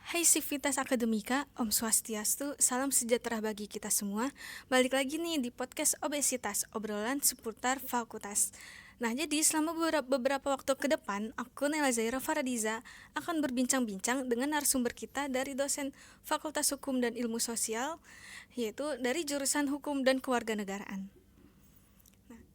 Hai Sivitas Akademika, Om Swastiastu, salam sejahtera bagi kita semua. Balik lagi nih di podcast Obesitas, obrolan seputar fakultas. Nah, jadi selama beberapa waktu ke depan, aku Nela Zaira Faradiza akan berbincang-bincang dengan narasumber kita dari dosen Fakultas Hukum dan Ilmu Sosial, yaitu dari jurusan Hukum dan Kewarganegaraan.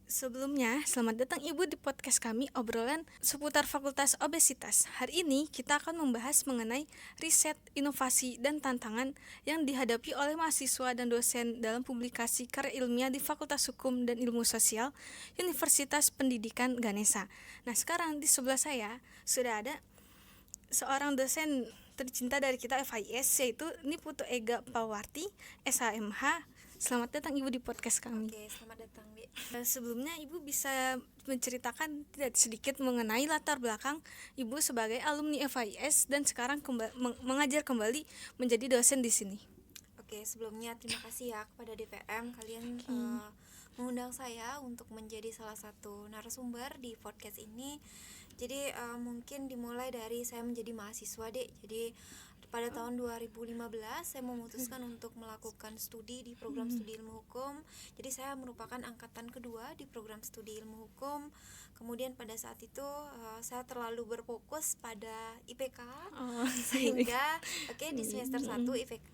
Sebelumnya, selamat datang Ibu di podcast kami obrolan seputar Fakultas Obesitas. Hari ini kita akan membahas mengenai riset, inovasi, dan tantangan yang dihadapi oleh mahasiswa dan dosen dalam publikasi karya ilmiah di Fakultas Hukum dan Ilmu Sosial Universitas Pendidikan Ganesha. Nah, sekarang di sebelah saya sudah ada seorang dosen tercinta dari kita FIS, yaitu Niputu Ega Pawarti, SHMH. Selamat datang Ibu di podcast kami. Oke, selamat datang, Bi. Sebelumnya Ibu bisa menceritakan tidak sedikit mengenai latar belakang Ibu sebagai alumni FIS dan sekarang mengajar kembali menjadi dosen di sini. Oke, sebelumnya terima kasih ya kepada DPM kalian mengundang saya untuk menjadi salah satu narasumber di podcast ini. Jadi mungkin dimulai dari saya menjadi mahasiswa, Dek. Jadi pada tahun 2015 saya memutuskan untuk melakukan studi di program studi ilmu hukum. Jadi saya merupakan angkatan kedua di program studi ilmu hukum. Kemudian pada saat itu saya terlalu berfokus pada IPK sehingga di semester 1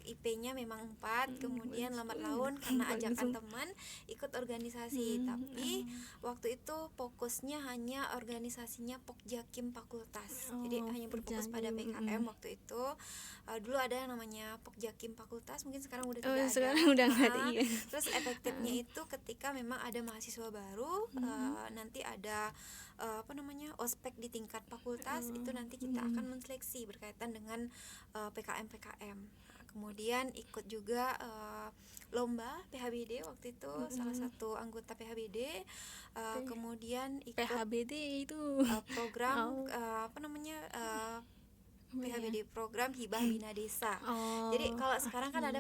IP-nya memang 4, kemudian lambat laun karena ajakan teman ikut organisasi, tapi waktu itu fokusnya hanya organisasinya Pokjakim Fakultas. Jadi hanya berfokus pada PKM waktu itu. Dulu ada yang namanya Pokjakim Fakultas, mungkin sekarang udah tidak ada. Sekarang udah nggak ada, iya. Terus efektifnya itu ketika memang ada mahasiswa baru, nanti ada ospek di tingkat fakultas, itu nanti kita akan menseleksi berkaitan dengan PKM. Kemudian ikut juga lomba PHBD waktu itu, salah satu anggota PHBD. Kemudian ikut PHBD itu program PHBD, program Hibah Bina Desa. Jadi kalau sekarang kan ada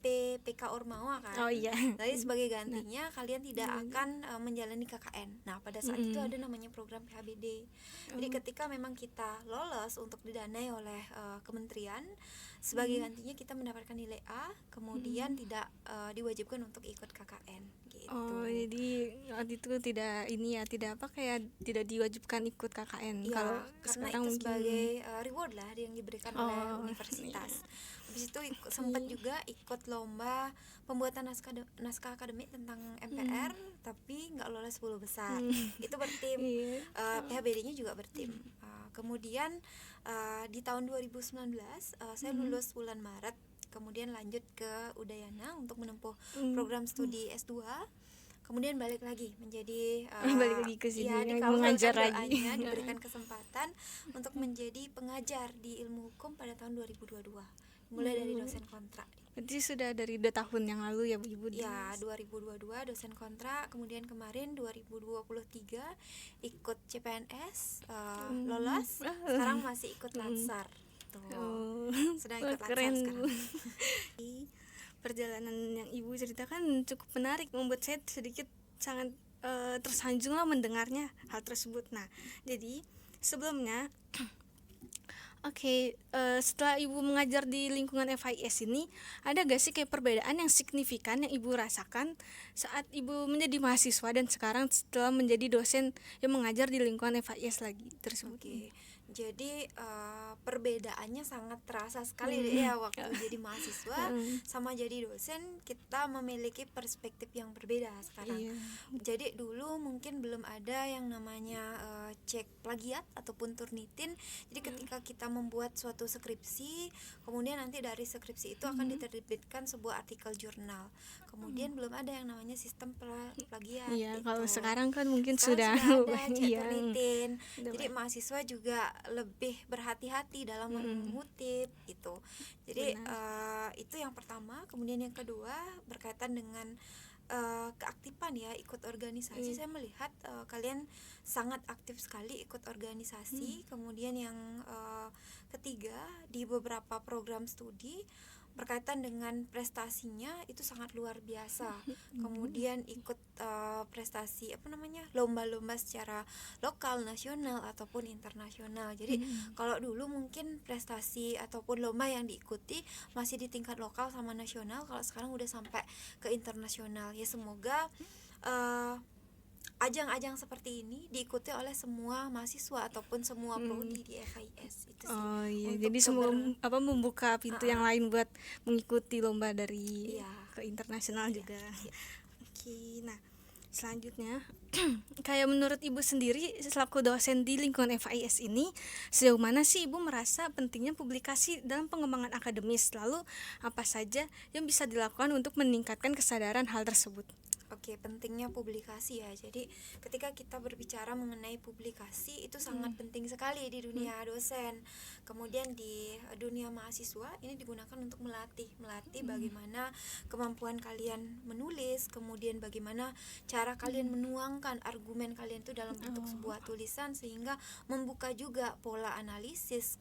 PPK Ormawa kan. Jadi sebagai gantinya kalian tidak akan menjalani KKN. Nah, pada saat itu ada namanya program PHBD. Jadi ketika memang kita lolos untuk didanai oleh kementerian, sebagai gantinya kita mendapatkan nilai A, kemudian tidak diwajibkan untuk ikut KKN gitu. Jadi waktu itu tidak tidak diwajibkan ikut KKN. Ya, Kalau karena sekarang itu mungkin sebagai reward lah yang diberikan oleh universitas. Habis itu sempat juga ikut lomba pembuatan naskah akademik tentang MPR, tapi nggak lolos 10 besar. Itu bertim. PHBD-nya juga bertim. Kemudian di tahun 2019 saya lulus bulan Maret, kemudian lanjut ke Udayana untuk menempuh program studi S2. Kemudian balik lagi menjadi balik lagi ke sini mengajar lagi. Diberikan kesempatan untuk menjadi pengajar di ilmu hukum pada tahun 2022, mulai dari dosen kontrak. Berarti sudah dari 2 tahun yang lalu ya Bu Ibu? Ya, 2022 dosen kontrak, kemudian kemarin 2023 ikut CPNS, lolos, sekarang masih ikut Latsar. Sedang ikut Latsar sekarang. Perjalanan yang Ibu ceritakan cukup menarik, membuat saya sedikit sangat tersanjung lah mendengarnya hal tersebut. Nah, jadi sebelumnya setelah Ibu mengajar di lingkungan FIS ini, ada gak sih kayak perbedaan yang signifikan yang Ibu rasakan saat Ibu menjadi mahasiswa dan sekarang setelah menjadi dosen yang mengajar di lingkungan FIS lagi tersebut? Jadi perbedaannya sangat terasa sekali ya waktu jadi mahasiswa sama jadi dosen, kita memiliki perspektif yang berbeda sekarang. Jadi dulu mungkin belum ada yang namanya cek plagiat ataupun Turnitin. Jadi ketika kita membuat suatu skripsi, kemudian nanti dari skripsi itu akan diterbitkan sebuah artikel jurnal. Kemudian belum ada yang namanya sistem plagiat. Kalau sekarang kan mungkin sudah ada cek Turnitin. Jadi mahasiswa juga lebih berhati-hati dalam mengutip gitu. Jadi itu yang pertama. Kemudian yang kedua berkaitan dengan keaktifan ya, ikut organisasi. Saya melihat kalian sangat aktif sekali ikut organisasi. Kemudian yang ketiga, di beberapa program studi berkaitan dengan prestasinya itu sangat luar biasa. Kemudian ikut prestasi lomba-lomba secara lokal, nasional ataupun internasional. Jadi kalau dulu mungkin prestasi ataupun lomba yang diikuti masih di tingkat lokal sama nasional, kalau sekarang udah sampai ke internasional. Ya semoga ajang-ajang seperti ini diikuti oleh semua mahasiswa ataupun semua prodi di FIS itu sih. Oh iya, Untuk jadi semua membuka pintu yang lain buat mengikuti lomba dari Iya. ke internasional juga. Iya. Oke, nah selanjutnya kayak menurut Ibu sendiri selaku dosen di lingkungan FIS ini, sejauh mana sih Ibu merasa pentingnya publikasi dalam pengembangan akademis? Lalu apa saja yang bisa dilakukan untuk meningkatkan kesadaran hal tersebut? Oke, pentingnya publikasi ya. Jadi ketika kita berbicara mengenai publikasi itu sangat penting sekali di dunia dosen. Kemudian di dunia mahasiswa ini digunakan untuk melatih bagaimana kemampuan kalian menulis, kemudian bagaimana cara kalian menuangkan argumen kalian itu dalam bentuk sebuah tulisan, sehingga membuka juga pola analisis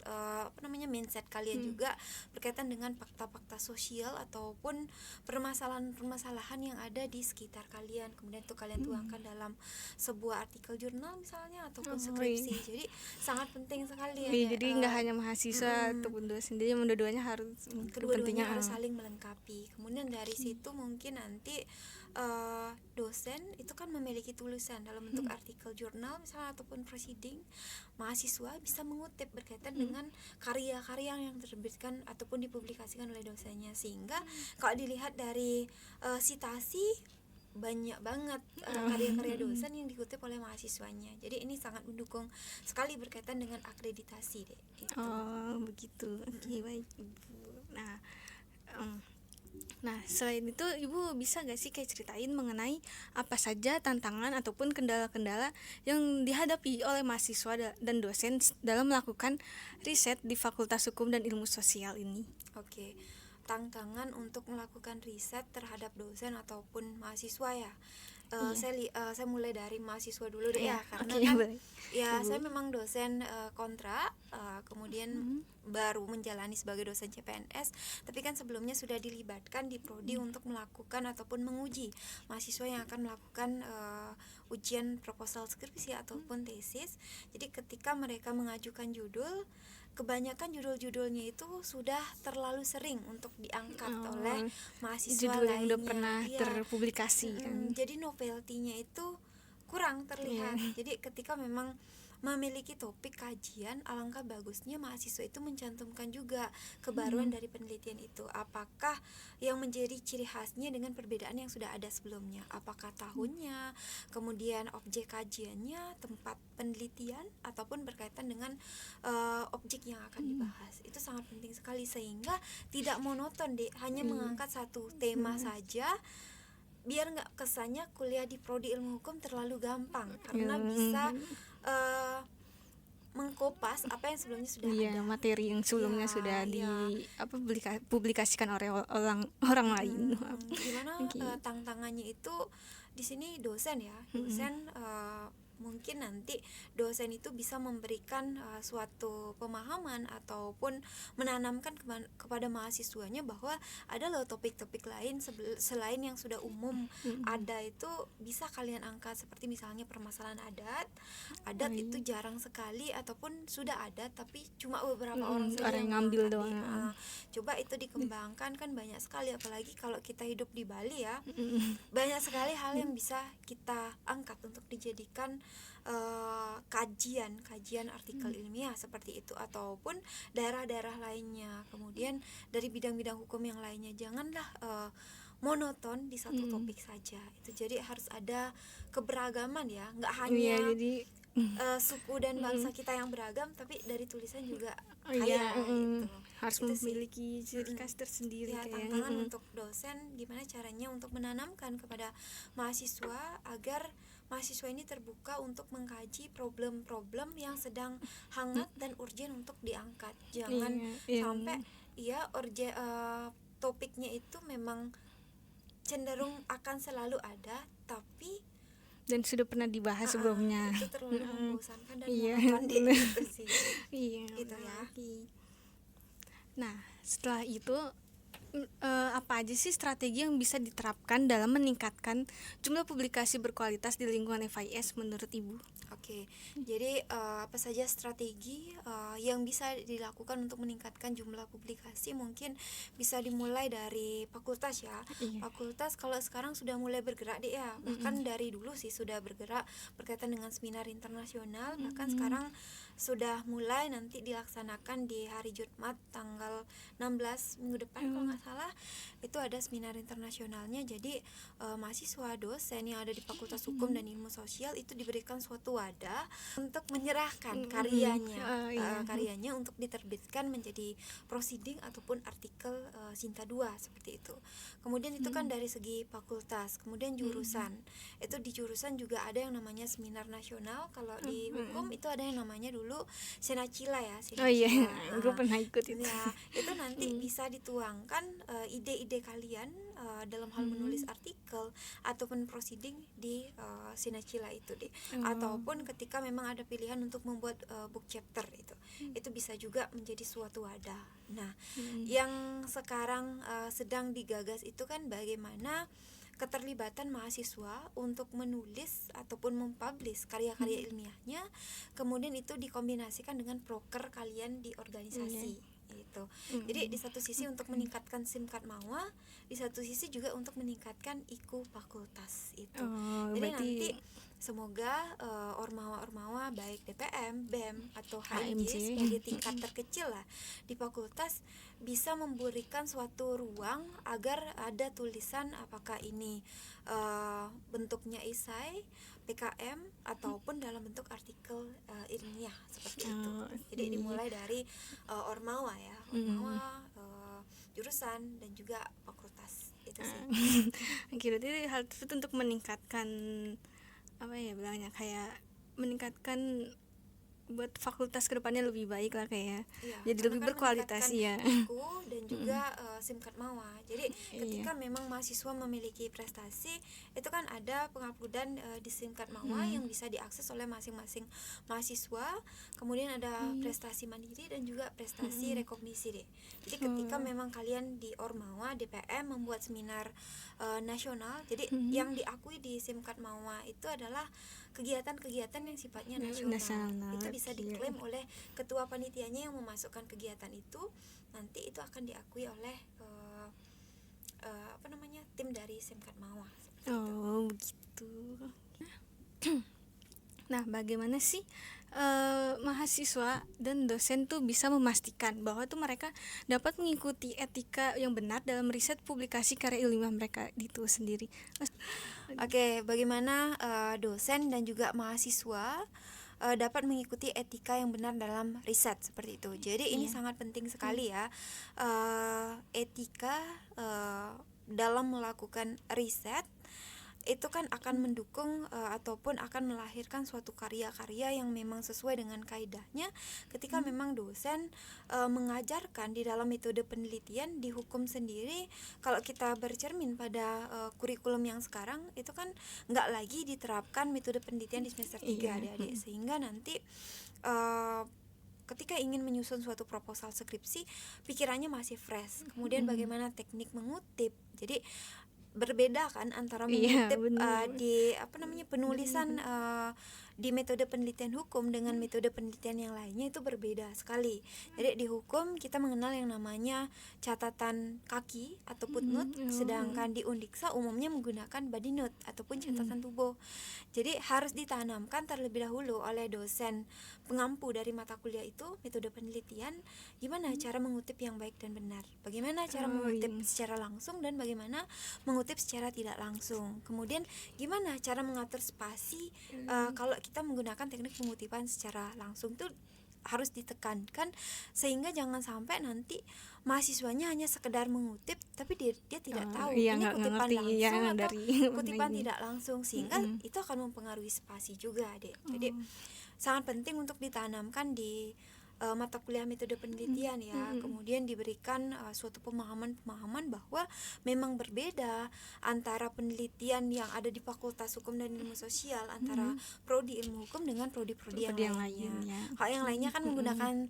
mindset kalian juga berkaitan dengan fakta-fakta sosial ataupun permasalahan-permasalahan yang ada di sekitar kalian. Kemudian itu kalian tuangkan dalam sebuah artikel jurnal misalnya ataupun skripsi. Jadi sangat penting sekali ya. Jadi nggak hanya mahasiswa ataupun dosen, jadi dua-duanya harus kedua-duanya harus saling melengkapi. Kemudian dari situ mungkin nanti dosen itu kan memiliki tulisan dalam bentuk artikel jurnal misalnya ataupun proceeding. Mahasiswa bisa mengutip berkaitan dengan karya-karya yang diterbitkan ataupun dipublikasikan oleh dosennya, sehingga kalau dilihat dari sitasi banyak banget karya-karya dosen yang dikutip oleh mahasiswanya. Jadi ini sangat mendukung sekali berkaitan dengan akreditasi deh. Gitu. Oh begitu. Oke, baik Ibu. Nah selain itu Ibu bisa gak sih kayak ceritain mengenai apa saja tantangan ataupun kendala-kendala yang dihadapi oleh mahasiswa dan dosen dalam melakukan riset di Fakultas Hukum dan Ilmu Sosial ini? Oke. Tantangan untuk melakukan riset terhadap dosen ataupun mahasiswa ya. Saya mulai dari mahasiswa dulu deh ya, karena saya memang dosen kontrak, kemudian baru menjalani sebagai dosen CPNS, tapi kan sebelumnya sudah dilibatkan di prodi untuk melakukan ataupun menguji mahasiswa yang akan melakukan ujian proposal skripsi ataupun tesis. Jadi ketika mereka mengajukan judul, kebanyakan judul-judulnya itu sudah terlalu sering untuk diangkat oleh mahasiswa judul yang lainnya. udah pernah terpublikasi kan. Jadi novelty-nya itu kurang terlihat. Jadi ketika memang memiliki topik kajian, alangkah bagusnya mahasiswa itu mencantumkan juga kebaruan dari penelitian itu. Apakah yang menjadi ciri khasnya dengan perbedaan yang sudah ada sebelumnya? Apakah tahunnya, kemudian objek kajiannya, tempat penelitian, ataupun berkaitan dengan objek yang akan dibahas. Itu sangat penting sekali, sehingga tidak monoton deh, hanya mengangkat satu tema saja, biar nggak kesannya kuliah di prodi ilmu hukum terlalu gampang, karena bisa mengkopas apa yang sebelumnya sudah ada, materi yang sebelumnya sudah dipublikasikan oleh orang lain. Gimana tantangannya itu di sini dosen ya, dosen mungkin nanti dosen itu bisa memberikan suatu pemahaman ataupun menanamkan kepada mahasiswanya bahwa ada loh topik-topik lain selain yang sudah umum ada, itu bisa kalian angkat, seperti misalnya permasalahan adat itu jarang sekali ataupun sudah ada tapi cuma beberapa orang saja yang ngambil doang. Coba itu dikembangkan, kan banyak sekali, apalagi kalau kita hidup di Bali ya, banyak sekali hal yang bisa kita angkat untuk dijadikan kajian artikel ilmiah seperti itu, ataupun daerah-daerah lainnya. Kemudian dari bidang-bidang hukum yang lainnya, janganlah monoton di satu topik saja. Itu jadi harus ada keberagaman ya, nggak hanya suku dan bangsa kita yang beragam, tapi dari tulisan juga kaya gitu. Harus itu memiliki ciri khas tersendiri. Ya, tantangan untuk dosen gimana caranya untuk menanamkan kepada mahasiswa agar mahasiswa ini terbuka untuk mengkaji problem-problem yang sedang hangat dan urgen untuk diangkat. Jangan sampai topiknya itu memang cenderung akan selalu ada, tapi dan sudah pernah dibahas sebelumnya. Itu terlalu membosankan dan monoton gitu sih. Gitu ya. Nah, setelah itu apa aja sih strategi yang bisa diterapkan dalam meningkatkan jumlah publikasi berkualitas di lingkungan FIS menurut Ibu? Oke, jadi apa saja strategi yang bisa dilakukan untuk meningkatkan jumlah publikasi? Mungkin bisa dimulai dari fakultas ya. Iya. Fakultas kalau sekarang sudah mulai bergerak deh ya. Bahkan dari dulu sih sudah bergerak berkaitan dengan seminar internasional. Bahkan sekarang sudah mulai nanti dilaksanakan di hari Jumat tanggal 16 minggu depan kalau nggak salah, itu ada seminar internasionalnya. Jadi mahasiswa dosen yang ada di Fakultas Hukum dan Ilmu Sosial itu diberikan suatu wadah untuk menyerahkan karyanya, karyanya untuk diterbitkan menjadi proceeding ataupun artikel Sinta 2 seperti itu. Kemudian itu kan dari segi fakultas. Kemudian jurusan, itu di jurusan juga ada yang namanya seminar nasional. Kalau di hukum itu ada yang namanya dulu Senacila ya. Oh iya, gue pernah ikut itu. Ya, itu nanti bisa dituangkan ide-ide kalian dalam hal menulis artikel ataupun proceeding di Senacila itu deh. Ataupun ketika memang ada pilihan untuk membuat book chapter itu bisa juga menjadi suatu wadah. Nah, yang sekarang sedang digagas itu kan bagaimana keterlibatan mahasiswa untuk menulis ataupun mempublish karya-karya ilmiahnya, kemudian itu dikombinasikan dengan proker kalian di organisasi gitu. Jadi di satu sisi untuk meningkatkan SIMKAD MAWA, di satu sisi juga untuk meningkatkan IKU fakultas itu. Jadi nanti semoga ormawa-ormawa baik DPM, BEM atau HMJ sebagai tingkat terkecil lah di fakultas bisa memberikan suatu ruang agar ada tulisan apakah ini bentuknya esai, PKM ataupun dalam bentuk artikel ilmiah seperti itu. Jadi dimulai dari ormawa ya, ormawa, jurusan dan juga fakultas itu sih. Jadi hal tersebut untuk meningkatkan apa ya bilangnya, kayak meningkatkan buat fakultas kedepannya lebih baik lah kayak jadi lebih berkualitas ya. IKU dan juga SIMKAD MAWA. Jadi ketika memang mahasiswa memiliki prestasi, itu kan ada penguploadan di SIMKAD MAWA yang bisa diakses oleh masing-masing mahasiswa. Kemudian ada prestasi mandiri dan juga prestasi rekognisi deh. Jadi ketika memang kalian di Ormawa, DPM membuat seminar nasional, jadi yang diakui di SIMKAD MAWA itu adalah kegiatan-kegiatan yang sifatnya nasional. Itu bisa diklaim oleh ketua panitianya yang memasukkan kegiatan itu, nanti itu akan diakui oleh tim dari SIMKAD MAWA. Begitu. Nah, bagaimana sih mahasiswa dan dosen tuh bisa memastikan bahwa tuh mereka dapat mengikuti etika yang benar dalam riset publikasi karya ilmiah mereka itu sendiri? Oke, bagaimana dosen dan juga mahasiswa dapat mengikuti etika yang benar dalam riset seperti itu. Jadi ini sangat penting sekali ya, etika dalam melakukan riset itu kan akan mendukung ataupun akan melahirkan suatu karya-karya yang memang sesuai dengan kaidahnya ketika memang dosen mengajarkan di dalam metode penelitian di hukum sendiri. Kalau kita bercermin pada kurikulum yang sekarang itu kan nggak lagi diterapkan metode penelitian di semester 3 adik-adik, sehingga nanti ketika ingin menyusun suatu proposal skripsi pikirannya masih fresh. Kemudian bagaimana teknik mengutip, jadi berbeda kan antara mengutip di penulisan di metode penelitian hukum dengan metode penelitian yang lainnya, itu berbeda sekali. Jadi di hukum kita mengenal yang namanya catatan kaki atau footnote, sedangkan di Undiksa umumnya menggunakan body note ataupun catatan tubuh. Jadi harus ditanamkan terlebih dahulu oleh dosen pengampu dari mata kuliah itu metode penelitian, gimana cara mengutip yang baik dan benar, bagaimana cara mengutip secara langsung dan bagaimana mengutip secara tidak langsung, kemudian gimana cara mengatur spasi kalau kita menggunakan teknik pengutipan secara langsung. Itu harus ditekankan sehingga jangan sampai nanti mahasiswanya hanya sekedar mengutip tapi dia tidak tahu ini kutipan langsung atau kutipan tidak langsung, sehingga itu akan mempengaruhi spasi juga deh. Jadi sangat penting untuk ditanamkan di mata kuliah metode penelitian ya. Kemudian diberikan suatu pemahaman bahwa memang berbeda antara penelitian yang ada di Fakultas Hukum dan Ilmu Sosial, antara prodi ilmu hukum dengan prodi-prodi yang lainnya. Hal yang lainnya kan menggunakan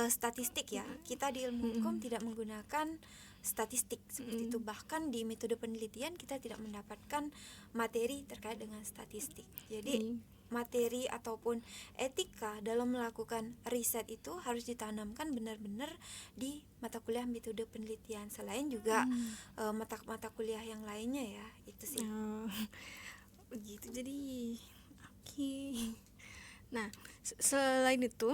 statistik ya. Kita di ilmu hukum tidak menggunakan statistik seperti itu. Bahkan di metode penelitian kita tidak mendapatkan materi terkait dengan statistik. Jadi materi ataupun etika dalam melakukan riset itu harus ditanamkan benar-benar di mata kuliah metode penelitian, selain juga mata kuliah yang lainnya ya, itu sih. Begitu. Jadi oke. Nah, selain itu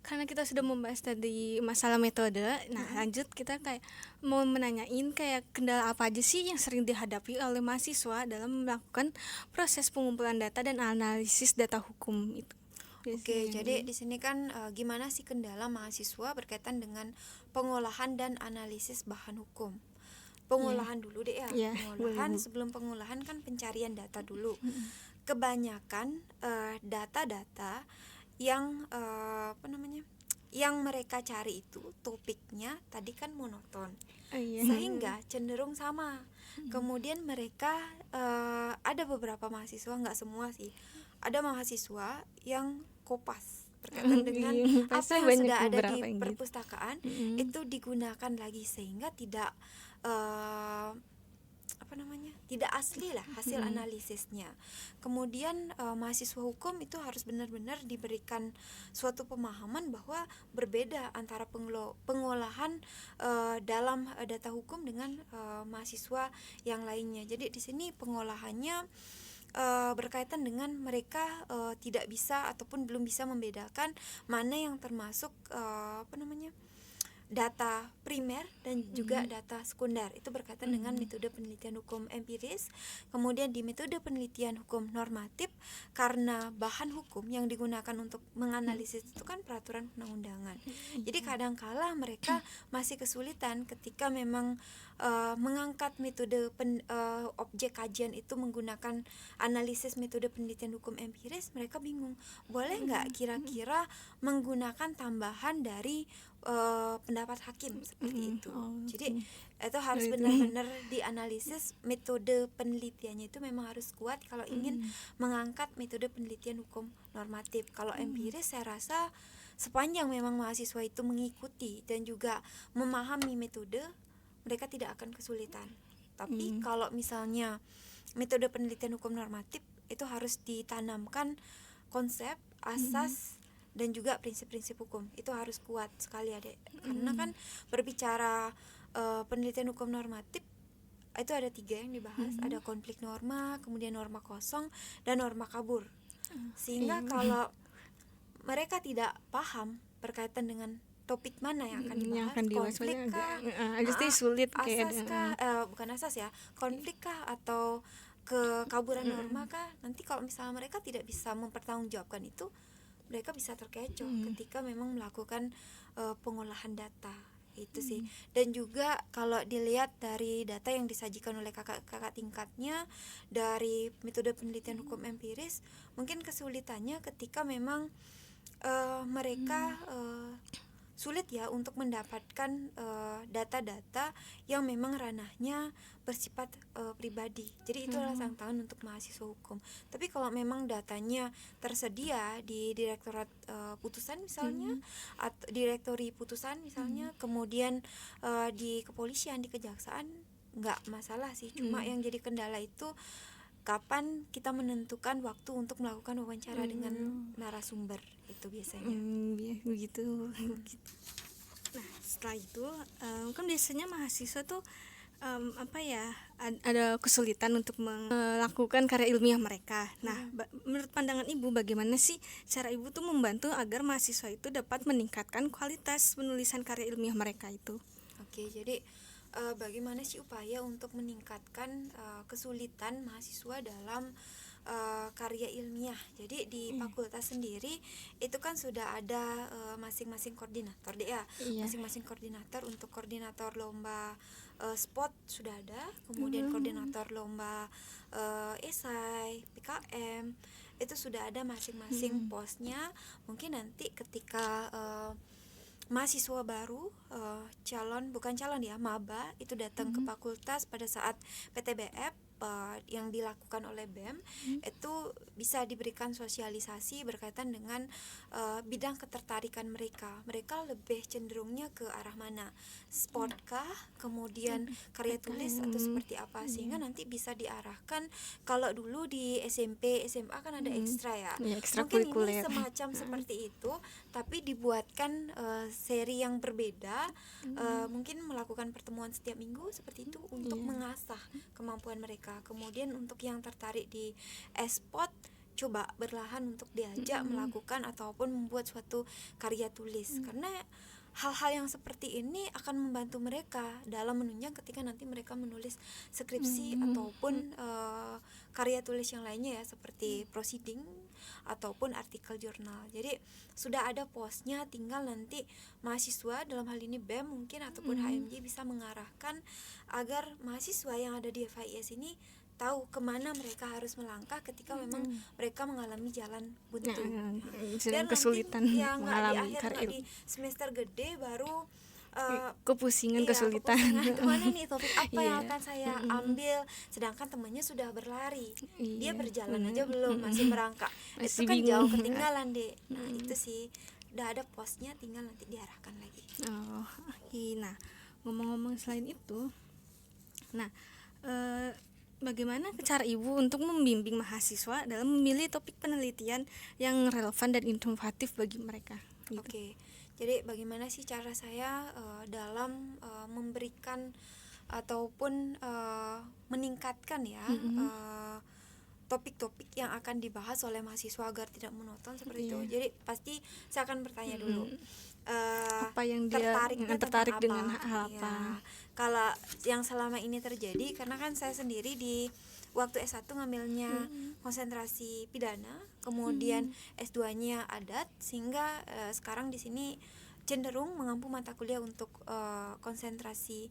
karena kita sudah membahas tadi masalah metode, nah lanjut kita kayak mau menanyain kayak kendala apa aja sih yang sering dihadapi oleh mahasiswa dalam melakukan proses pengumpulan data dan analisis data hukum itu. Oke, jadi di sini kan gimana sih kendala mahasiswa berkaitan dengan pengolahan dan analisis bahan hukum. Pengolahan dulu deh ya. Pengolahan, sebelum pengolahan kan pencarian data dulu. Kebanyakan data-data yang yang mereka cari itu topiknya tadi kan monoton, sehingga cenderung sama. Kemudian mereka ada beberapa mahasiswa, nggak semua sih, ada mahasiswa yang kopas berkaitan dengan apa yang sudah ada di perpustakaan itu digunakan lagi, sehingga tidak tidak asli lah hasil analisisnya. Kemudian mahasiswa hukum itu harus benar-benar diberikan suatu pemahaman bahwa berbeda antara pengolahan dalam data hukum dengan mahasiswa yang lainnya. Jadi di sini pengolahannya berkaitan dengan mereka tidak bisa ataupun belum bisa membedakan mana yang termasuk data primer dan juga data sekunder. Itu berkaitan dengan metode penelitian hukum empiris. Kemudian di metode penelitian hukum normatif, karena bahan hukum yang digunakan untuk menganalisis itu kan peraturan perundang-undangan. Jadi kadangkala mereka masih kesulitan ketika memang mengangkat metode objek kajian itu menggunakan analisis metode penelitian hukum empiris. Mereka bingung, boleh nggak kira-kira menggunakan tambahan dari pendapat hakim seperti itu. Jadi itu harus benar-benar dianalisis. Metode penelitiannya itu memang harus kuat kalau ingin mengangkat metode penelitian hukum normatif. Kalau empiris saya rasa sepanjang memang mahasiswa itu mengikuti dan juga memahami metode, mereka tidak akan kesulitan. Tapi kalau misalnya metode penelitian hukum normatif itu harus ditanamkan konsep, asas dan juga prinsip-prinsip hukum. Itu harus kuat sekali Adek. Karena kan berbicara penelitian hukum normatif itu ada 3 yang dibahas. Ada konflik norma, kemudian norma kosong, dan norma kabur. Sehingga kalau mereka tidak paham berkaitan dengan topik mana yang akan dibahas, konflik kah, sulit asas kah, bukan asas ya, konflik kah, atau kekaburan norma kah. Nanti kalau misalnya mereka tidak bisa mempertanggungjawabkan itu, mereka bisa terkecoh ketika memang melakukan pengolahan data itu sih. Dan juga kalau dilihat dari data yang disajikan oleh kakak tingkatnya dari metode penelitian hukum empiris, mungkin kesulitannya ketika memang mereka sulit ya untuk mendapatkan data-data yang memang ranahnya bersifat pribadi. Jadi itu adalah tantangan untuk mahasiswa hukum. Tapi kalau memang datanya tersedia di direktorat putusan misalnya, atau direktori putusan misalnya, kemudian di kepolisian, di kejaksaan, nggak masalah sih. Cuma yang jadi kendala itu kapan kita menentukan waktu untuk melakukan wawancara dengan narasumber, itu biasanya. Begitu. Nah, setelah itu kan biasanya mahasiswa tuh ada kesulitan untuk melakukan karya ilmiah mereka. Nah, menurut pandangan Ibu, bagaimana sih cara Ibu tuh membantu agar mahasiswa itu dapat meningkatkan kualitas penulisan karya ilmiah mereka itu? Oke, jadi bagaimana sih upaya untuk meningkatkan kesulitan mahasiswa dalam karya ilmiah. Jadi di fakultas sendiri itu kan sudah ada masing-masing koordinator deh ya. Masing-masing koordinator. Untuk koordinator lomba spot sudah ada, kemudian koordinator lomba esai, PKM itu sudah ada masing-masing posnya. Mungkin nanti ketika mahasiswa baru bukan calon ya, maba itu datang ke fakultas pada saat PTBF yang dilakukan oleh BEM, itu bisa diberikan sosialisasi berkaitan dengan bidang ketertarikan mereka. Mereka lebih cenderungnya ke arah mana? Sport kah? Kemudian karya tulis atau seperti apa? Sehingga nanti bisa diarahkan. Kalau dulu di SMP, SMA kan ada ekstra ya. Ya, Mungkin ini ekstrakurikuler. semacam seperti itu, tapi dibuatkan seri yang berbeda. Mungkin melakukan pertemuan setiap minggu seperti itu untuk mengasah kemampuan mereka. Kemudian untuk yang tertarik di e-sport, coba berlahan untuk diajak melakukan ataupun membuat suatu karya tulis, karena hal-hal yang seperti ini akan membantu mereka dalam menunjang ketika nanti mereka menulis skripsi ataupun karya tulis yang lainnya ya, seperti proceeding ataupun artikel jurnal. Jadi sudah ada posnya, tinggal nanti mahasiswa dalam hal ini BEM mungkin ataupun HMJ bisa mengarahkan agar mahasiswa yang ada di FIS ini tahu kemana mereka harus melangkah ketika memang mereka mengalami jalan buntu. Sedang kesulitan ya, mengalami di karir. di semester gede baru Kepusingan, iya, kesulitan. kemana nih, topik apa yang Iya. akan saya ambil, sedangkan temannya sudah berlari, dia Iya. berjalan aja belum, masih merangkak, Masih itu kan bingung. jauh ketinggalan deh. Nah itu sih, udah ada posnya, tinggal nanti diarahkan lagi. Oh, oke. Nah, ngomong-ngomong selain itu, nah, bagaimana cara Ibu untuk membimbing mahasiswa dalam memilih topik penelitian yang relevan dan inovatif bagi mereka? Gitu. Oke, jadi bagaimana sih cara saya dalam memberikan ataupun meningkatkan ya topik-topik yang akan dibahas oleh mahasiswa agar tidak monoton seperti itu. Jadi pasti saya akan bertanya dulu, Apa yang dia tertarik tentang dengan hal apa? Ya, kalau yang selama ini terjadi, karena kan saya sendiri di waktu S1 ngambilnya konsentrasi pidana, kemudian S2-nya adat, sehingga sekarang di sini cenderung mengampu mata kuliah untuk konsentrasi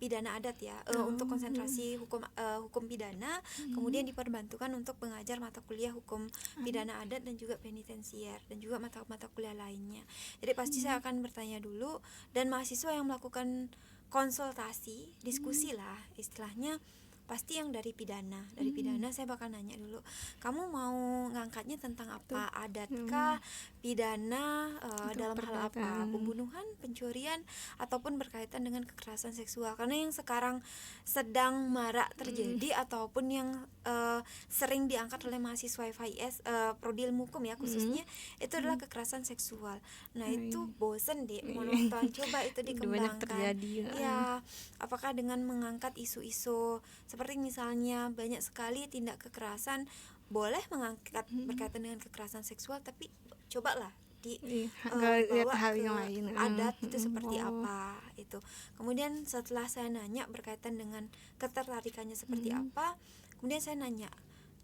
pidana adat ya, untuk konsentrasi hukum pidana, kemudian diperbantukan untuk mengajar mata kuliah hukum pidana adat dan juga penitensier dan juga mata kuliah lainnya. Jadi pasti saya akan bertanya dulu, dan mahasiswa yang melakukan konsultasi, diskusi lah istilahnya, pasti yang dari pidana. Dari pidana saya bakal nanya dulu, kamu mau ngangkatnya tentang apa? Adatkah, pidana, dalam hal apa? Pembunuhan, pencurian, ataupun berkaitan dengan kekerasan seksual? Karena yang sekarang sedang marak terjadi ataupun yang sering diangkat oleh mahasiswa FIS, prodi ilmu hukum ya khususnya, itu adalah kekerasan seksual. Nah itu bosen deh monoton, coba itu Banyak dikembangkan. terjadi. Ya, apakah dengan mengangkat isu-isu seperti misalnya banyak sekali tindak kekerasan, boleh mengangkat berkaitan dengan kekerasan seksual, tapi cobalah Nggak lihat bawa hal ke yang lain. adat itu seperti apa itu. Kemudian setelah saya nanya berkaitan dengan ketertarikannya seperti apa, kemudian saya nanya,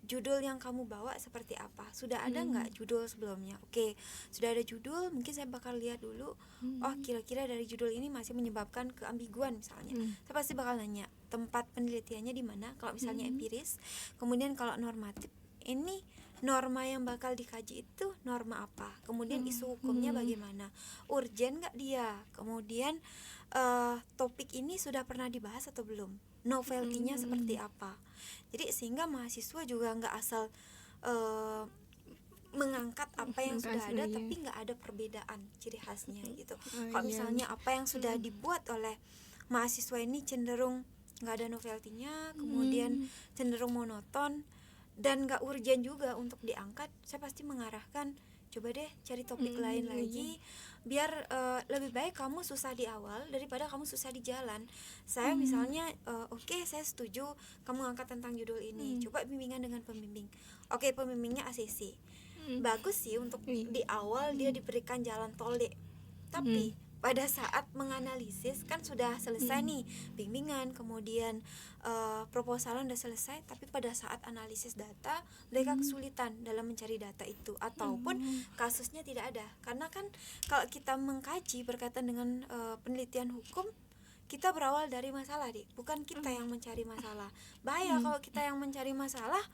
judul yang kamu bawa seperti apa? Sudah ada nggak judul sebelumnya? Oke, sudah ada judul, mungkin saya bakal lihat dulu. Oh, kira-kira dari judul ini masih menyebabkan keambiguan misalnya. Saya pasti bakal nanya tempat penelitiannya di mana. Kalau misalnya empiris, kemudian kalau normatif, ini norma yang bakal dikaji itu norma apa? Kemudian isu hukumnya bagaimana? Urgen nggak dia? Kemudian topik ini sudah pernah dibahas atau belum? Novelty-nya seperti apa? Jadi sehingga mahasiswa juga nggak asal mengangkat apa yang sudah ada, tapi nggak ada perbedaan ciri khasnya gitu. Kalau misalnya apa yang sudah dibuat oleh mahasiswa ini cenderung nggak ada novelty-nya, kemudian cenderung monoton dan nggak urgen juga untuk diangkat, saya pasti mengarahkan, coba deh cari topik lain lagi, biar lebih baik kamu susah di awal daripada kamu susah di jalan. Saya misalnya oke, saya setuju kamu angkat tentang judul ini, coba bimbingan dengan pembimbing. Oke, pembimbingnya ACC, bagus sih untuk di awal dia diberikan jalan tol deh, tapi pada saat menganalisis kan sudah selesai nih bimbingan, kemudian proposalan udah selesai, tapi pada saat analisis data mereka kesulitan dalam mencari data itu, ataupun kasusnya tidak ada. Karena kan kalau kita mengkaji berkaitan dengan penelitian hukum, kita berawal dari masalah deh, bukan kita yang mencari masalah. Bahaya kalau kita yang mencari masalah,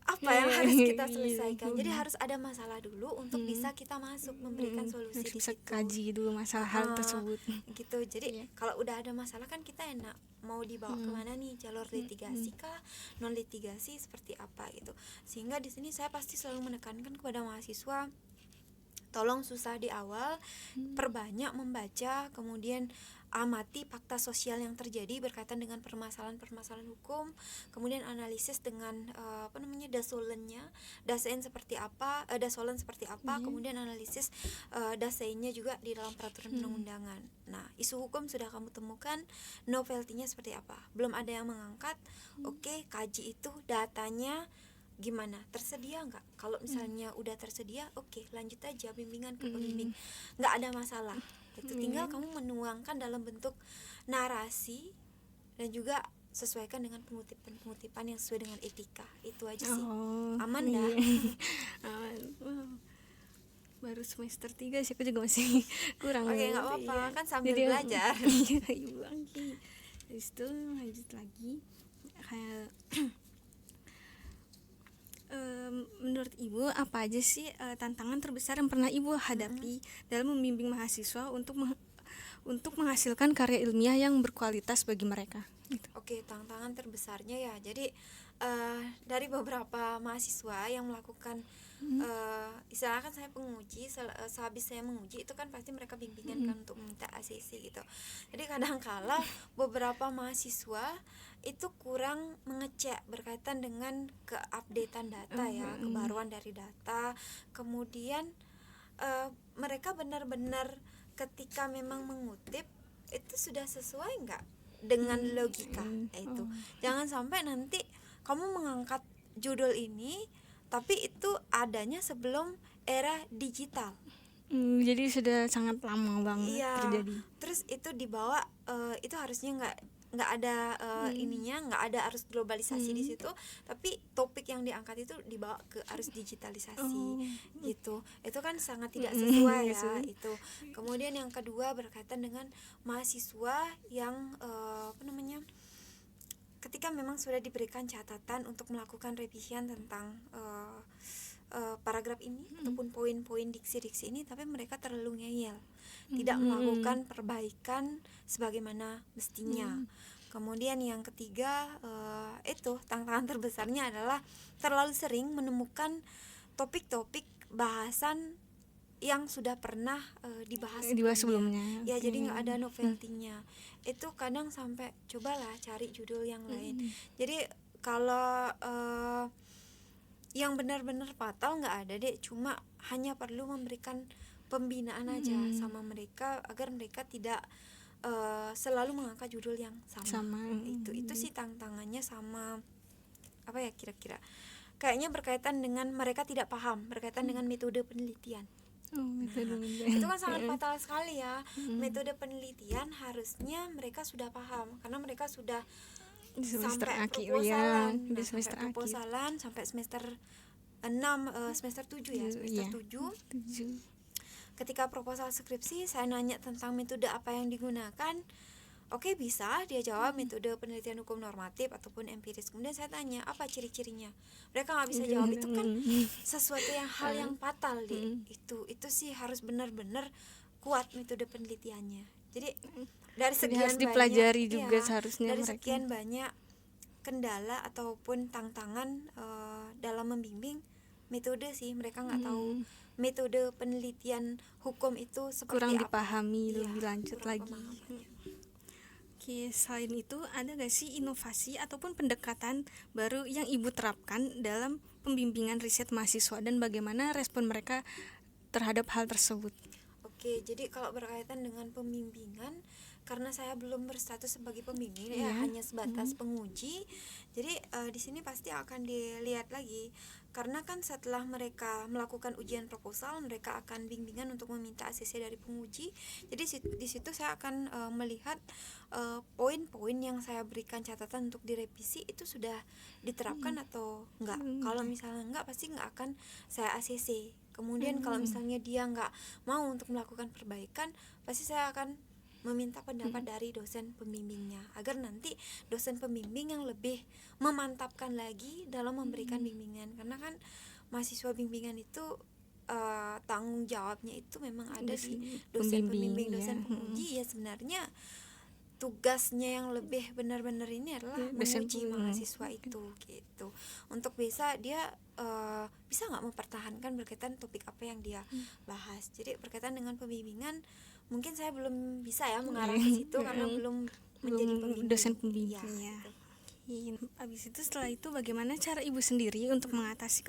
apa yang harus kita selesaikan. Jadi harus ada masalah dulu untuk bisa kita masuk memberikan solusi Harus di bisa situ. kaji dulu masalah hal tersebut. Gitu. Jadi kalau udah ada masalah kan kita enak mau dibawa kemana nih, jalur litigasi kah, non litigasi seperti apa gitu. Sehingga di sini saya pasti selalu menekankan kepada mahasiswa, tolong susah di awal, perbanyak membaca, kemudian amati fakta sosial yang terjadi berkaitan dengan permasalahan-permasalahan hukum, kemudian analisis dengan dasolen seperti apa, kemudian analisis dasainya juga di dalam peraturan perundang-undangan. Nah, isu hukum sudah kamu temukan, novelty-nya seperti apa? Belum ada yang mengangkat. Oke, kaji itu datanya gimana, tersedia nggak? Kalau misalnya udah tersedia, oke, lanjut aja bimbingan ke pembimbing, nggak ada masalah. Itu tinggal kamu menuangkan dalam bentuk narasi dan juga sesuaikan dengan pengutipan yang sesuai dengan etika. Itu aja sih. Aman dah. Aman. Wow. Baru semester 3 sih, aku juga masih kurang. Oke, nggak apa-apa, kan sambil belajar. Iya, Ibu Angki. Habis itu lanjut lagi kayak menurut Ibu apa aja sih tantangan terbesar yang pernah Ibu hadapi dalam membimbing mahasiswa untuk menghasilkan karya ilmiah yang berkualitas bagi mereka? Gitu. Oke, tantangan terbesarnya ya. Jadi dari beberapa mahasiswa yang melakukan istilahnya kan saya penguji, sehabis saya menguji itu kan pasti mereka bimbingan kan untuk meminta ACC gitu. Jadi kadang-kala beberapa mahasiswa itu kurang mengecek berkaitan dengan keupdatean data ya, kebaruan dari data. Kemudian mereka benar-benar ketika memang mengutip itu sudah sesuai nggak dengan logika itu. Jangan sampai nanti kamu mengangkat judul ini tapi itu adanya sebelum era digital. Jadi sudah sangat lama banget terjadi. Terus itu dibawa itu harusnya nggak ada ininya, nggak ada arus globalisasi di situ, tapi topik yang diangkat itu dibawa ke arus digitalisasi gitu. Itu kan sangat tidak sesuai ya itu. Kemudian yang kedua berkaitan dengan mahasiswa yang ketika memang sudah diberikan catatan untuk melakukan revisian tentang paragraf ini ataupun poin-poin diksi-diksi ini, tapi mereka terlalu ngeyel, tidak melakukan perbaikan sebagaimana mestinya. Kemudian yang ketiga itu tantangan terbesarnya adalah terlalu sering menemukan topik-topik bahasan yang sudah pernah dibahas sebelumnya. Ya, jadi nggak ada novelty-nya. Itu kadang sampai cobalah cari judul yang lain. Jadi kalau yang benar-benar fatal nggak ada deh, cuma hanya perlu memberikan pembinaan aja sama mereka agar mereka tidak selalu mengangkat judul yang sama. Itu sih tantangannya. Sama apa ya kira-kira, kayaknya berkaitan dengan mereka tidak paham berkaitan dengan metode penelitian. Itu kan sangat fatal sekali ya. Metode penelitian harusnya mereka sudah paham karena mereka sudah semester sampai akhir proposalan, di semester sampai proposalan sampai semester 6 semester 7 ya, semester 7. Ketika proposal skripsi saya nanya tentang metode apa yang digunakan. Oke, bisa dia jawab metode penelitian hukum normatif ataupun empiris. Kemudian saya tanya apa ciri-cirinya, mereka nggak bisa jawab. Itu kan sesuatu hal yang fatal deh. Itu sih harus benar-benar kuat metode penelitiannya. Jadi dari sekian harus dipelajari banyak, juga seharusnya dari mereka. sekian banyak kendala ataupun tantangan dalam membimbing, metode sih mereka nggak tahu metode penelitian hukum itu seperti kurang apa. dipahami lebih lanjut lagi. Pemahamannya. Oke, selain itu ada gak sih inovasi ataupun pendekatan baru yang Ibu terapkan dalam pembimbingan riset mahasiswa dan bagaimana respon mereka terhadap hal tersebut? Oke, jadi kalau berkaitan dengan pembimbingan, karena saya belum berstatus sebagai pembimbing ya, hanya sebatas penguji. Jadi di sini pasti akan dilihat lagi, karena kan setelah mereka melakukan ujian proposal, mereka akan bimbingan untuk meminta ACC dari penguji. Jadi di situ saya akan melihat poin-poin yang saya berikan catatan untuk direvisi itu sudah diterapkan atau enggak. Kalau misalnya enggak, pasti enggak akan saya ACC. Kemudian kalau misalnya dia enggak mau untuk melakukan perbaikan, pasti saya akan meminta pendapat dari dosen pembimbingnya, agar nanti dosen pembimbing yang lebih memantapkan lagi dalam memberikan bimbingan. Karena kan mahasiswa bimbingan itu tanggung jawabnya itu memang ada di dosen pembimbing, dosen penguji. Ya sebenarnya tugasnya yang lebih benar-benar ini adalah menguji mahasiswa itu gitu, untuk bisa dia bisa nggak mempertahankan berkaitan topik apa yang dia bahas. Jadi berkaitan dengan pembimbingan mungkin saya belum bisa ya mengarah ke situ karena belum menjadi dosen pembimbingnya. Habis itu setelah itu bagaimana cara ibu sendiri untuk mengatasi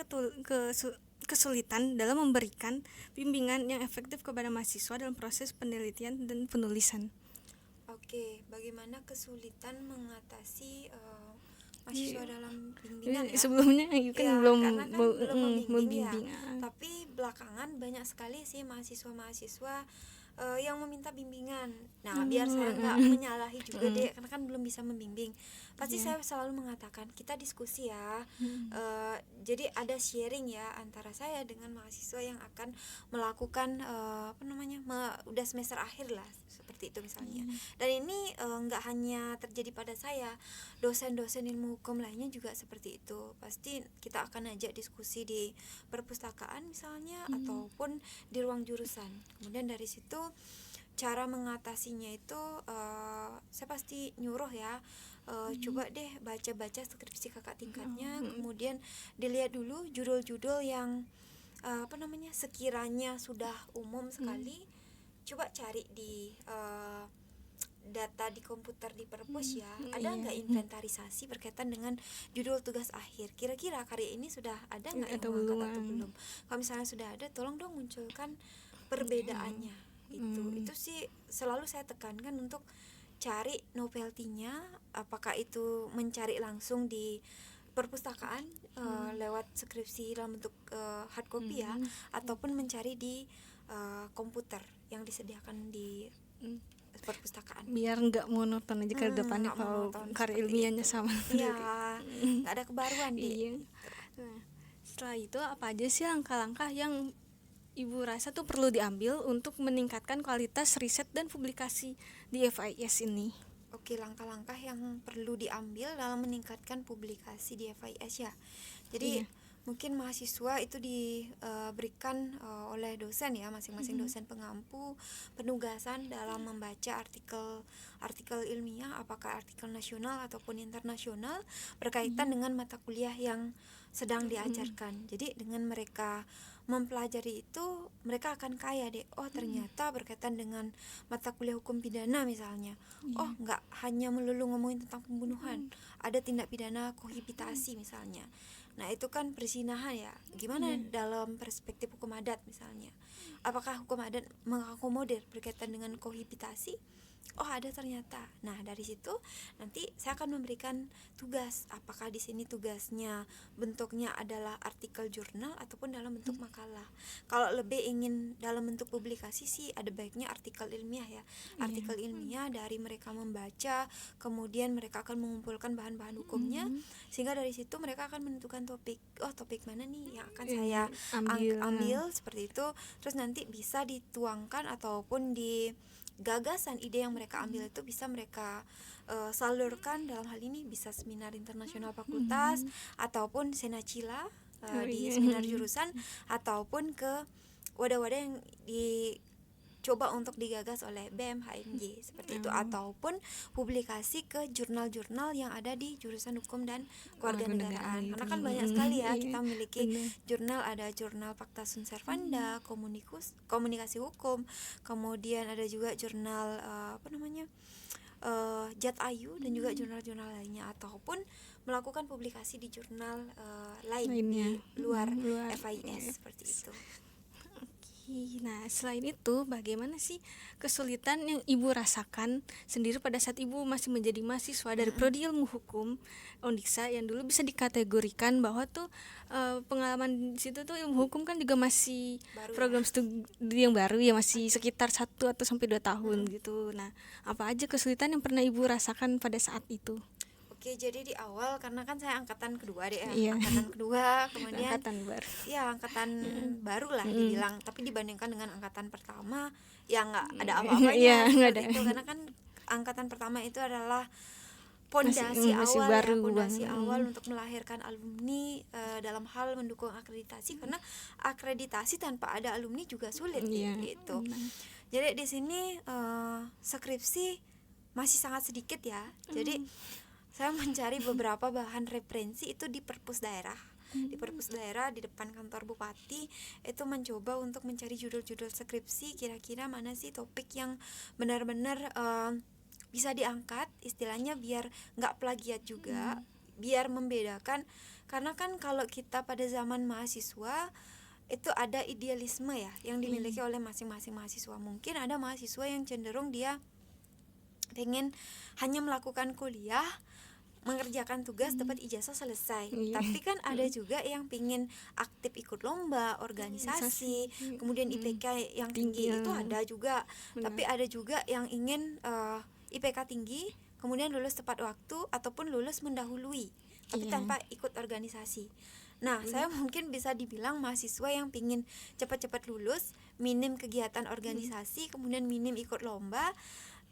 kesulitan dalam memberikan bimbingan yang efektif kepada mahasiswa dalam proses penelitian dan penulisan? Oke, bagaimana kesulitan mengatasi mahasiswa dalam bimbingan ya? Sebelumnya kan belum membimbing ya. Tapi belakangan banyak sekali sih mahasiswa-mahasiswa yang meminta bimbingan. Nah, biar saya nggak menyalahi juga deh, karena kan belum bisa membimbing. Pasti saya selalu mengatakan kita diskusi ya. Jadi ada sharing ya antara saya dengan mahasiswa yang akan melakukan udah semester akhir lah, seperti itu misalnya. Dan ini nggak hanya terjadi pada saya, dosen-dosen ilmu hukum lainnya juga seperti itu. Pasti kita akan ajak diskusi di perpustakaan misalnya, ataupun di ruang jurusan. Kemudian dari situ cara mengatasinya itu saya pasti nyuruh ya, coba deh baca-baca skripsi kakak tingkatnya, kemudian dilihat dulu judul-judul yang sekiranya sudah umum sekali. Coba cari di data di komputer di perpus ya, ada nggak inventarisasi berkaitan dengan judul tugas akhir, kira-kira karya ini sudah ada nggak yang mengangkat atau belum. Kalau misalnya sudah ada, tolong dong munculkan perbedaannya. Itu sih selalu saya tekankan untuk cari novelty-nya, apakah itu mencari langsung di perpustakaan lewat skripsi dalam bentuk hard copy ya, ataupun mencari di komputer yang disediakan di perpustakaan, biar nggak monoton aja ke depannya kalau karya ilmiahnya sama. Iya, nggak ada kebaruan deh. Nah, setelah itu apa aja sih langkah-langkah yang ibu rasa tuh perlu diambil untuk meningkatkan kualitas riset dan publikasi di FIS ini? Oke, langkah-langkah yang perlu diambil dalam meningkatkan publikasi di FIS ya. Jadi mungkin mahasiswa itu diberikan oleh dosen ya, masing-masing dosen pengampu penugasan dalam membaca artikel ilmiah, apakah artikel nasional ataupun internasional berkaitan dengan mata kuliah yang sedang diajarkan. Jadi dengan mereka mempelajari itu, mereka akan kaya deh. Oh, ternyata berkaitan dengan mata kuliah hukum pidana misalnya. Oh, nggak hanya melulu ngomongin tentang pembunuhan, ada tindak pidana kohibitasi misalnya. Nah, itu kan perzinahan ya. Gimana dalam perspektif hukum adat misalnya? Apakah hukum adat mengakomodir berkaitan dengan kohibitasi? Oh, ada ternyata. Nah, dari situ nanti saya akan memberikan tugas. Apakah di sini tugasnya bentuknya adalah artikel jurnal ataupun dalam bentuk makalah. Kalau lebih ingin dalam bentuk publikasi sih ada baiknya artikel ilmiah ya. Artikel ilmiah dari mereka membaca, kemudian mereka akan mengumpulkan bahan-bahan hukumnya, sehingga dari situ mereka akan menentukan topik. Oh, topik mana nih yang akan saya ambil seperti itu. Terus nanti bisa dituangkan ataupun di gagasan ide yang mereka ambil itu bisa mereka salurkan. Dalam hal ini bisa seminar internasional fakultas ataupun senacila di seminar jurusan, ataupun ke wadah-wadah yang dicoba untuk digagas oleh BEM HMJ seperti itu, ataupun publikasi ke jurnal-jurnal yang ada di jurusan hukum dan kewarganegaraan. Karena kan banyak sekali ya kita memiliki jurnal, ada jurnal Fakta Sunt Servanda, komunikasi hukum, kemudian ada juga jurnal Jat Ayu, dan juga jurnal-jurnal lainnya, ataupun melakukan publikasi di jurnal lainnya di luar FIS seperti itu. Nah, selain itu, bagaimana sih kesulitan yang ibu rasakan sendiri pada saat ibu masih menjadi mahasiswa dari Prodi Ilmu Hukum Undiksa, yang dulu bisa dikategorikan bahwa tuh pengalaman di situ tuh ilmu hukum kan juga masih baru, program studi yang baru ya, masih sekitar 1 atau sampai 2 tahun gitu. Nah, apa aja kesulitan yang pernah ibu rasakan pada saat itu? Oke, jadi di awal karena kan saya angkatan kedua deh ya, Iya. angkatan kedua, kemudian Angkatan baru. ya angkatan baru lah dibilang, tapi dibandingkan dengan angkatan pertama ya nggak ada apa-apanya Iya, nggak seperti ada. itu, karena kan angkatan pertama itu adalah Masih pondasi masih awal baru ya, pondasi banget. awal untuk melahirkan alumni dalam hal mendukung akreditasi, karena akreditasi tanpa ada alumni juga sulit Iya. gitu. Jadi di sini skripsi masih sangat sedikit ya. Jadi saya mencari beberapa bahan referensi itu di perpus daerah. Di perpus daerah di depan kantor bupati itu mencoba untuk mencari judul-judul skripsi, kira-kira mana sih topik yang benar-benar bisa diangkat, istilahnya biar nggak plagiat juga, biar membedakan. Karena kan kalau kita pada zaman mahasiswa itu ada idealisme ya yang dimiliki oleh masing-masing mahasiswa. Mungkin ada mahasiswa yang cenderung dia pengen hanya melakukan kuliah, mengerjakan tugas, dapat ijazah, selesai. Tapi kan ada juga yang pingin aktif ikut lomba, organisasi, kemudian IPK yang tinggi itu ada juga. Tapi ada juga yang ingin IPK tinggi, kemudian lulus tepat waktu ataupun lulus mendahului, tapi tanpa ikut organisasi. Nah, saya mungkin bisa dibilang mahasiswa yang pingin cepat-cepat lulus, minim kegiatan organisasi, kemudian minim ikut lomba,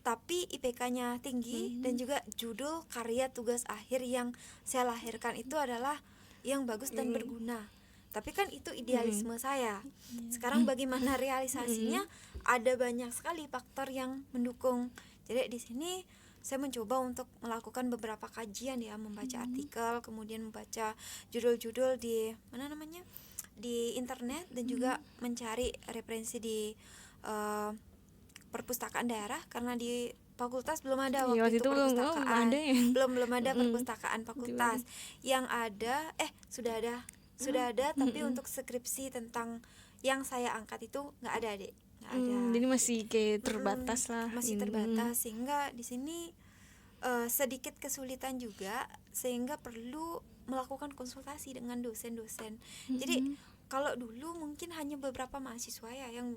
tapi IPK-nya tinggi, dan juga judul karya tugas akhir yang saya lahirkan itu adalah yang bagus dan berguna. Tapi kan itu idealisme saya. Sekarang bagaimana realisasinya? Ada banyak sekali faktor yang mendukung. Jadi di sini saya mencoba untuk melakukan beberapa kajian ya, membaca artikel, kemudian membaca judul-judul di di internet, dan juga mencari referensi di perpustakaan daerah, karena di fakultas belum ada waktu itu perpustakaan, belum ada perpustakaan fakultas. Yang ada sudah ada tapi untuk skripsi tentang yang saya angkat itu nggak ada, Dek. Jadi masih kayak terbatas lah. Masih terbatas, sehingga di sini sedikit kesulitan juga, sehingga perlu melakukan konsultasi dengan dosen-dosen. Jadi kalau dulu mungkin hanya beberapa mahasiswa ya yang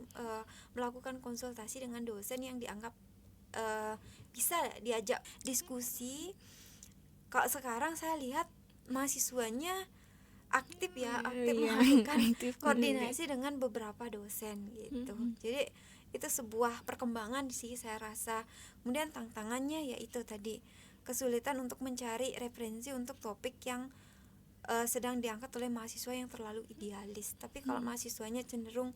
melakukan konsultasi dengan dosen yang dianggap bisa diajak diskusi. Kalau sekarang saya lihat mahasiswanya aktif melakukan koordinasi dengan beberapa dosen gitu. Jadi itu sebuah perkembangan sih saya rasa. Kemudian tantangannya yaitu tadi kesulitan untuk mencari referensi untuk topik yang sedang diangkat oleh mahasiswa yang terlalu idealis. Tapi kalau mahasiswanya cenderung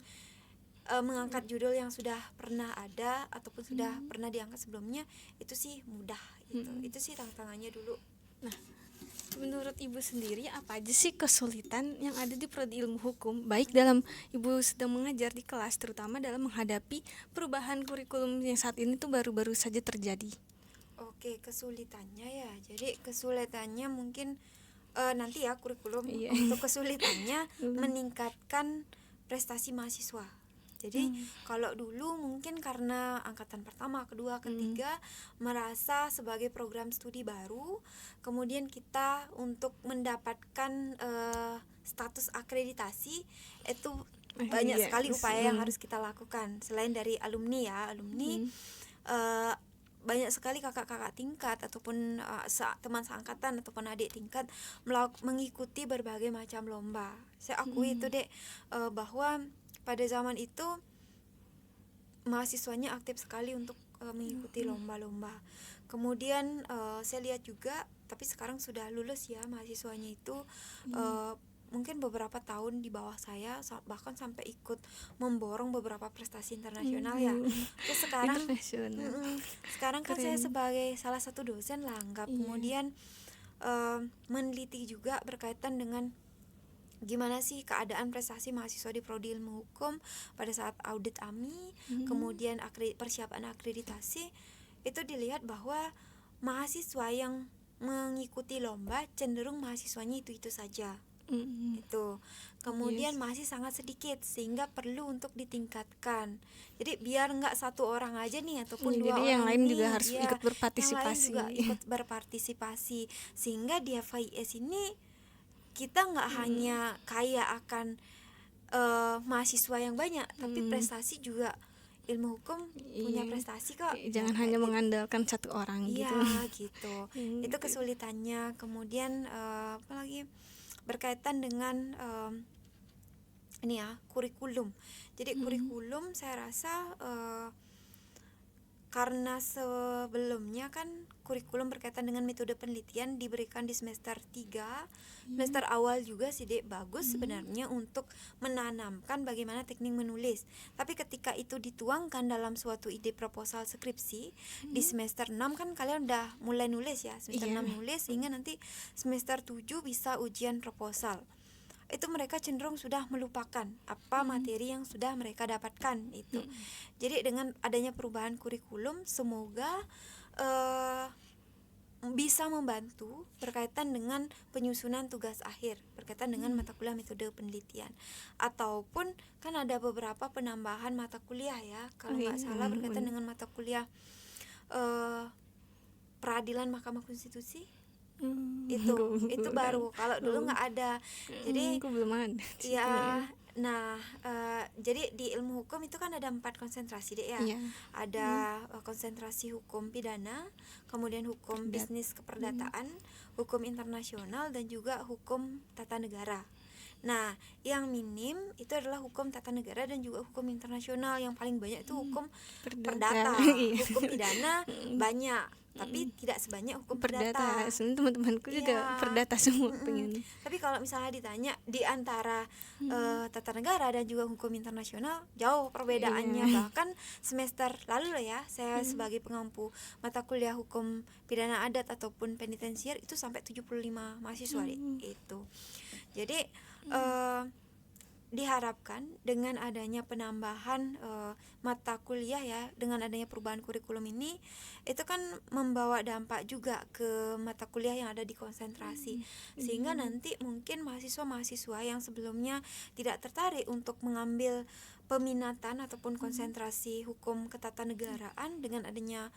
mengangkat judul yang sudah pernah ada ataupun sudah pernah diangkat sebelumnya, itu sih mudah gitu. Itu sih tantangannya dulu. Nah, menurut Ibu sendiri apa aja sih kesulitan yang ada di prodi ilmu hukum, baik dalam Ibu sedang mengajar di kelas, terutama dalam menghadapi perubahan kurikulum yang saat ini tuh baru-baru saja terjadi? Oke, kesulitannya ya. Jadi kesulitannya mungkin nanti ya kurikulum. Iya. Untuk kesulitannya meningkatkan prestasi mahasiswa. Jadi kalau dulu mungkin karena angkatan pertama, kedua, ketiga merasa sebagai program studi baru, kemudian kita untuk mendapatkan status akreditasi itu banyak sekali upaya yang harus kita lakukan. Selain dari alumni banyak sekali kakak-kakak tingkat ataupun teman seangkatan ataupun adik tingkat mengikuti berbagai macam lomba. Saya akui itu, Dek, bahwa pada zaman itu mahasiswanya aktif sekali untuk mengikuti lomba-lomba. Kemudian saya lihat juga, tapi sekarang sudah lulus ya mahasiswanya itu, mungkin beberapa tahun di bawah saya, bahkan sampai ikut memborong beberapa prestasi internasional ya. Terus sekarang kan saya sebagai salah satu dosen langgap, kemudian meneliti juga berkaitan dengan gimana sih keadaan prestasi mahasiswa di prodi ilmu hukum pada saat audit AMI, kemudian persiapan akreditasi. Itu dilihat bahwa mahasiswa yang mengikuti lomba cenderung mahasiswanya itu saja. Itu kemudian masih sangat sedikit, sehingga perlu untuk ditingkatkan. Jadi biar nggak satu orang aja nih ataupun dua orang, yang lain nih, juga harus ikut berpartisipasi. Yang lain juga ikut berpartisipasi, sehingga di FIS ini kita nggak hanya kaya akan mahasiswa yang banyak, tapi prestasi juga ilmu hukum punya Iya. prestasi kok. Jangan Nah, hanya kayak mengandalkan satu orang iya gitu. gitu. Itu Gitu. kesulitannya. Kemudian apa lagi, berkaitan dengan ini ya, kurikulum. Jadi kurikulum saya rasa karena sebelumnya kan kurikulum berkaitan dengan metode penelitian diberikan di semester 3, semester awal juga sih Dek, bagus sebenarnya untuk menanamkan bagaimana teknik menulis. Tapi ketika itu dituangkan dalam suatu ide proposal skripsi di semester 6 kan kalian udah mulai nulis ya, semester Iya. 6 nulis sehingga nanti semester 7 bisa ujian proposal. Itu mereka cenderung sudah melupakan apa materi yang sudah mereka dapatkan itu. Jadi dengan adanya perubahan kurikulum semoga bisa membantu berkaitan dengan penyusunan tugas akhir berkaitan dengan mata kuliah metode penelitian, ataupun kan ada beberapa penambahan mata kuliah ya kalau nggak salah berkaitan dengan mata kuliah peradilan Mahkamah Konstitusi. Itu baru, kalau dulu nggak ada. Jadi Aku belum ada. ya, nah jadi di ilmu hukum itu kan ada 4 konsentrasi deh ya. Iya. Ada konsentrasi hukum pidana, kemudian hukum bisnis keperdataan, hukum internasional, dan juga hukum tata negara. Nah, yang minim itu adalah hukum tata negara dan juga hukum internasional. Yang paling banyak itu hukum perdata. Iya. Hukum pidana banyak, tapi tidak sebanyak hukum Perdata. perdata. Sebenarnya teman-temanku juga Iya. perdata semua pengen. Tapi kalau misalnya ditanya di antara tata negara dan juga hukum internasional, jauh perbedaannya. Bahkan semester lalu lah ya, saya sebagai pengampu mata kuliah hukum pidana adat ataupun penitensier itu sampai 75 mahasiswa itu. Jadi diharapkan dengan adanya penambahan mata kuliah ya, dengan adanya perubahan kurikulum ini, itu kan membawa dampak juga ke mata kuliah yang ada di konsentrasi, sehingga nanti mungkin mahasiswa-mahasiswa yang sebelumnya tidak tertarik untuk mengambil peminatan ataupun konsentrasi hukum ketatanegaraan, dengan adanya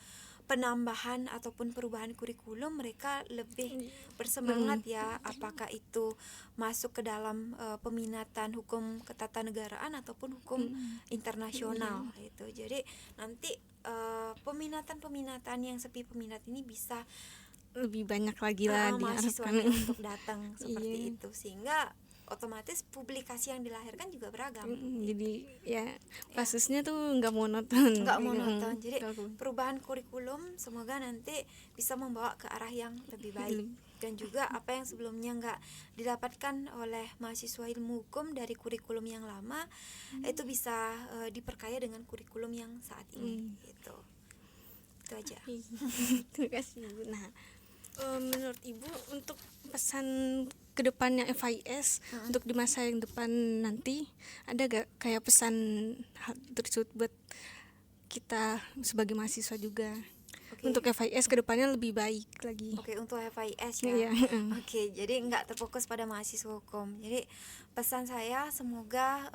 penambahan ataupun perubahan kurikulum mereka lebih bersemangat ya, apakah itu masuk ke dalam peminatan hukum ketatanegaraan ataupun hukum internasional itu. Jadi nanti peminatan yang sepi peminat ini bisa Lebih banyak lagi lah mahasiswanya diharapkan. untuk datang seperti itu, sehingga otomatis publikasi yang dilahirkan juga beragam. Jadi ya kasusnya tuh nggak monoton. Nggak monoton. Jadi Gitu. perubahan kurikulum semoga nanti bisa membawa ke arah yang lebih baik, dan juga apa yang sebelumnya nggak didapatkan oleh mahasiswa ilmu hukum dari kurikulum yang lama itu bisa diperkaya dengan kurikulum yang saat ini gitu. Itu aja. Terima kasih Ibu. Nah, menurut Ibu untuk pesan kedepannya FIS untuk di masa yang depan nanti, ada gak kayak pesan hal tersebut buat kita sebagai mahasiswa juga? Untuk FIS kedepannya lebih baik lagi. Oke, untuk FIS ya. Iya. Oke, jadi nggak terfokus pada mahasiswa hukum. Jadi pesan saya semoga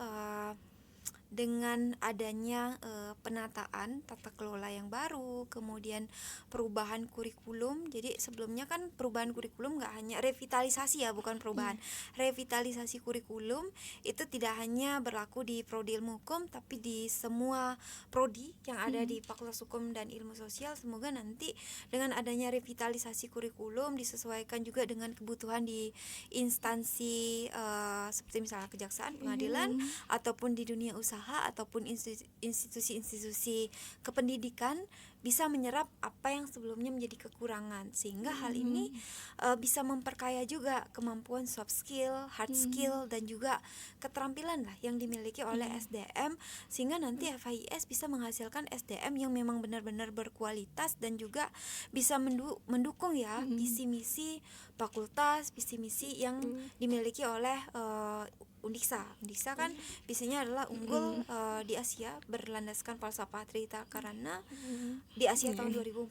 dengan adanya penataan tata kelola yang baru, kemudian perubahan kurikulum. Jadi sebelumnya kan perubahan kurikulum nggak hanya revitalisasi ya, bukan perubahan. Revitalisasi kurikulum itu tidak hanya berlaku di prodi ilmu hukum, tapi di semua prodi yang ada di Fakultas Hukum dan Ilmu Sosial. Semoga nanti dengan adanya revitalisasi kurikulum disesuaikan juga dengan kebutuhan di instansi seperti misalnya kejaksaan, pengadilan, ataupun di dunia usaha, ataupun institusi-institusi kependidikan, bisa menyerap apa yang sebelumnya menjadi kekurangan, sehingga hal ini bisa memperkaya juga kemampuan soft skill, hard skill, dan juga keterampilan lah yang dimiliki oleh SDM, sehingga nanti FIS bisa menghasilkan SDM yang memang benar-benar berkualitas dan juga bisa mendukung ya visi misi fakultas, visi misi yang dimiliki oleh Undiksa. Undiksa kan visinya adalah unggul di Asia berlandaskan falsafah Trita Karana di Asia tahun 2045.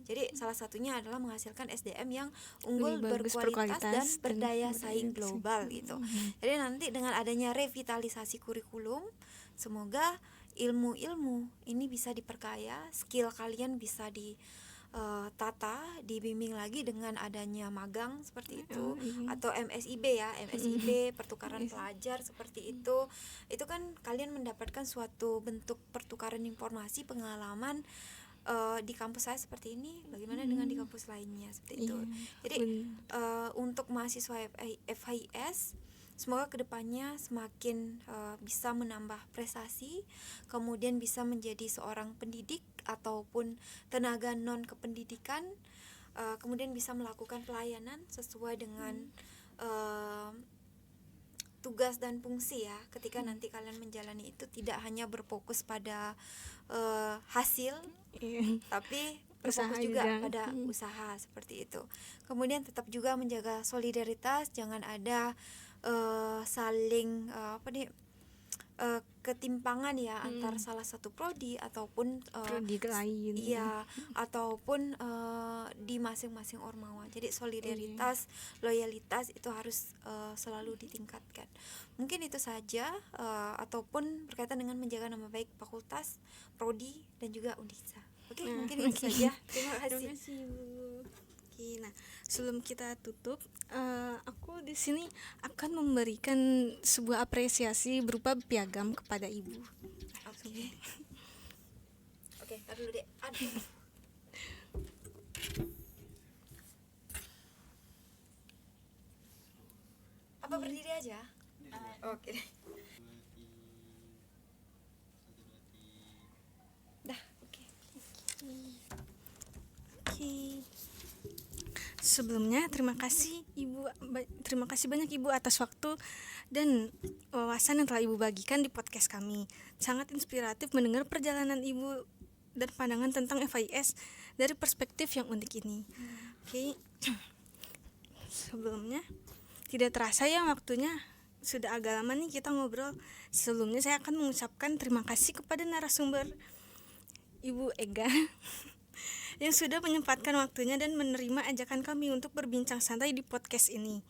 Jadi salah satunya adalah menghasilkan SDM yang unggul, berkualitas dan berdaya saing global gitu. Jadi nanti dengan adanya revitalisasi kurikulum, semoga ilmu-ilmu ini bisa diperkaya, skill kalian bisa tata, dibimbing lagi dengan adanya magang seperti itu, iya. atau MSIB ya, MSIB pertukaran pelajar seperti itu kan kalian mendapatkan suatu bentuk pertukaran informasi, pengalaman di kampus saya seperti ini, bagaimana dengan di kampus lainnya seperti itu. Jadi untuk mahasiswa FHIS, semoga kedepannya semakin bisa menambah prestasi, kemudian bisa menjadi seorang pendidik ataupun tenaga non kependidikan, kemudian bisa melakukan pelayanan sesuai dengan tugas dan fungsi ya. Ketika nanti kalian menjalani itu tidak hanya berfokus pada hasil, tapi berfokus juga pada usaha seperti itu. Kemudian tetap juga menjaga solidaritas, jangan ada saling ketimpangan ya antar salah satu prodi ataupun Prodi lain. iya, ataupun di masing-masing ormawa. Jadi solidaritas, loyalitas itu harus selalu ditingkatkan. Mungkin itu saja, ataupun berkaitan dengan menjaga nama baik fakultas, prodi dan juga Undiksa. Oke, mungkin itu saja. Terima kasih. Oke, nah sebelum kita tutup, aku di sini akan memberikan sebuah apresiasi berupa piagam kepada ibu. Oke, tar dulu deh. Aduh. Apa berdiri aja? Oke. Dah, oke. Sebelumnya terima kasih banyak Ibu atas waktu dan wawasan yang telah Ibu bagikan di podcast kami. Sangat inspiratif mendengar perjalanan Ibu dan pandangan tentang FIS dari perspektif yang unik ini. Oke. Sebelumnya tidak terasa ya waktunya, sudah agak lama nih kita ngobrol. Sebelumnya saya akan mengucapkan terima kasih kepada narasumber Ibu Ega yang sudah menyempatkan waktunya dan menerima ajakan kami untuk berbincang santai di podcast ini.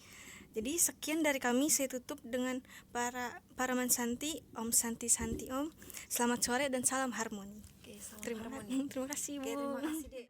Jadi sekian dari kami, saya tutup dengan para mansanti, Om Santi Santi Om. Selamat sore dan salam harmoni. Oke, salam Terima harmoni. kasih Bu. Oke, terima kasih Dek.